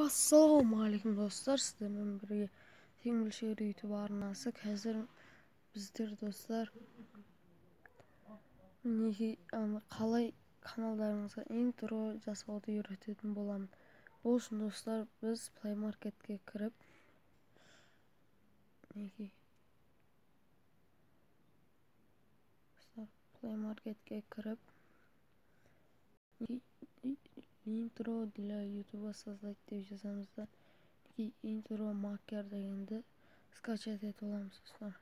Ассалаумағалейкум достар, сіздермен бірге Теңбілшер YouTube арнасы. Қазір біздер достар қалай каналдарыңызға интро жасауды үйрететін боламын. Бұл үшін достар біз Play Marketке кіріп интро для YouTube создать деп жазамыз да интро макер дегенді скачать етіп аламыз достар.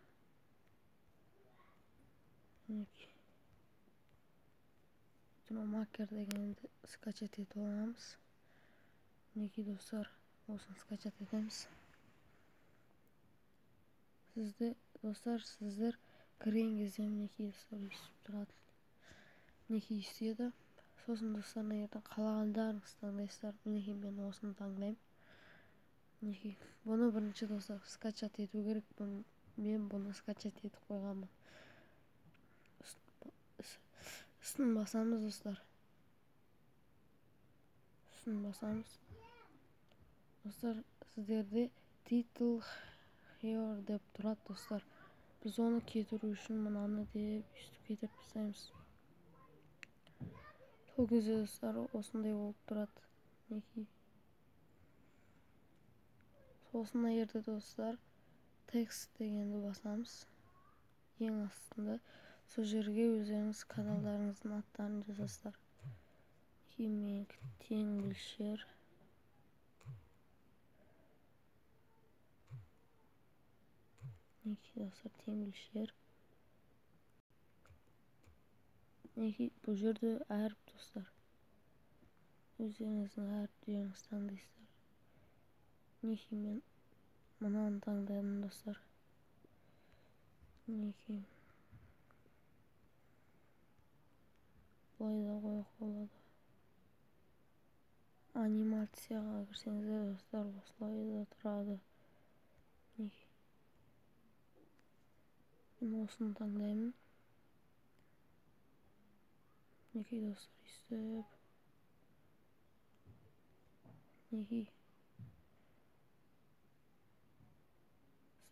Интро макер дегенді скачать етіп аламыз. Достар, осыны скачать етеміз. Сіздер кірген кезде достар өйстіп тұрады. Істеді. Сосын достар, егер қалағандарыңыз таңдайсыздар, мен осыны таңдаймын. Бұны бірінші достар скачать ету керек. Мен бұны скачать етіп қойғанмын. Үстін басамыз достар. Достар, сіздерде title here деп тұрады достар. Біз оны кетіру үшін мынаны деп үстіп кетіріп тастаймыз. Сол кезде достар осындай болып тұрады. Сосын жерде достар текст дегенді басамыз. Ең астында сол жерге өздеріңіз каналдарыңыздың аттарын жазасыздар. Менікі Теңбілшер. Достар, Теңбілшер. Бұл жерде әріп достар. Өздеріңіздің әріптеріңізді таңдайсыздар. Мен мынаны таңдадым достар. Бұлай да қоюға болады. Анимацияға кірсеңіздер достар, осылай да тұрады. Мен осыны таңдаймын. Достар, үстіп.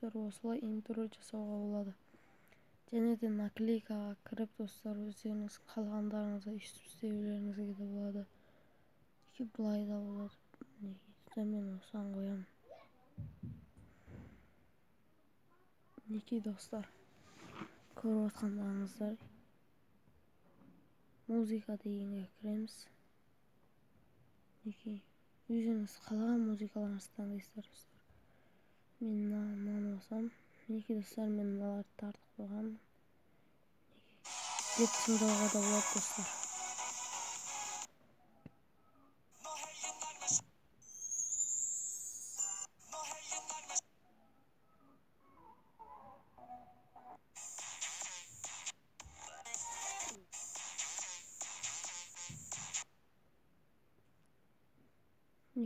Осылай интро жасауға болады. Және де наклейкаға кіріп достар, өздеріңіз қалғандарыңызға үстіп істеулеріңізге де болады. Бұлай да болады. Мен осыған қоямын. Достар, көріп отқандарыңыздар. Музыка дегенге кіреміз. Өзіңіз қалаған музыкаларыңызды таңдайсыздар достар. Мен мынаны басам. Достар, мен мыналарды тартып қойғанмын. Деп тыңдауға да болады достар.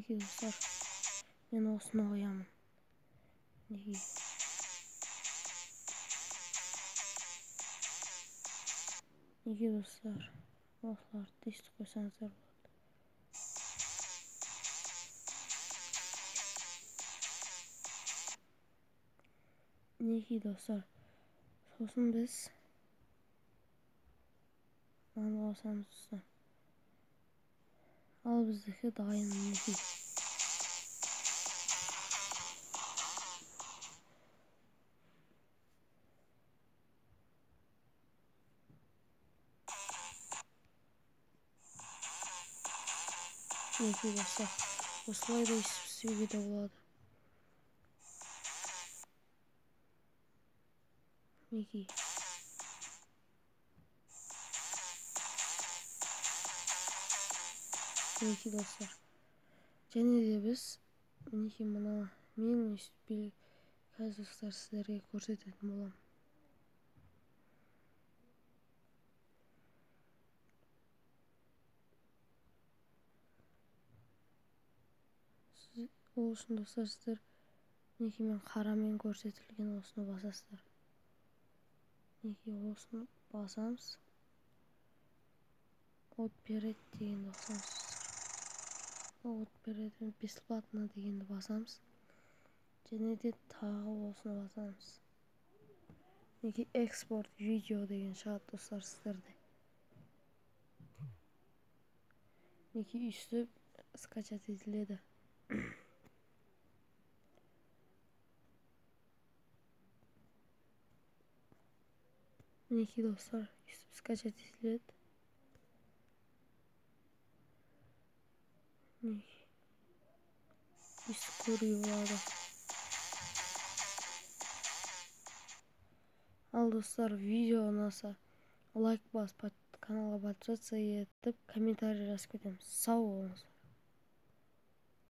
Достар, мен осыны қоямын. Достар, осыларды естіп қойсаңыздар болады. Достар, сосын біз мынаны қосамыз достар. Ал біздікі дайын. Достар, осылай да істеуге де болады. Достар, және де біз мына мен қазір достар сіздерге көрсететін боламын. Ол үшін достар сіздер мен қарамен көрсетілген осыны басасыздар. Осыны басамыз. От берет дегенді басамыз. от береді. Бесплатно дегенді басамыз. Және де тағы осыны басамыз. Неге экспорт видео деген шығады достар сіздерде. Неге үсті скачать етіледі. Неге достар үсті скачать етіледі. Үсті көруге болады. Ал достар, видео ұнаса лайк басып, каналға подписаться етіп, комментарий жазып кетеміз. Сау болыңыз.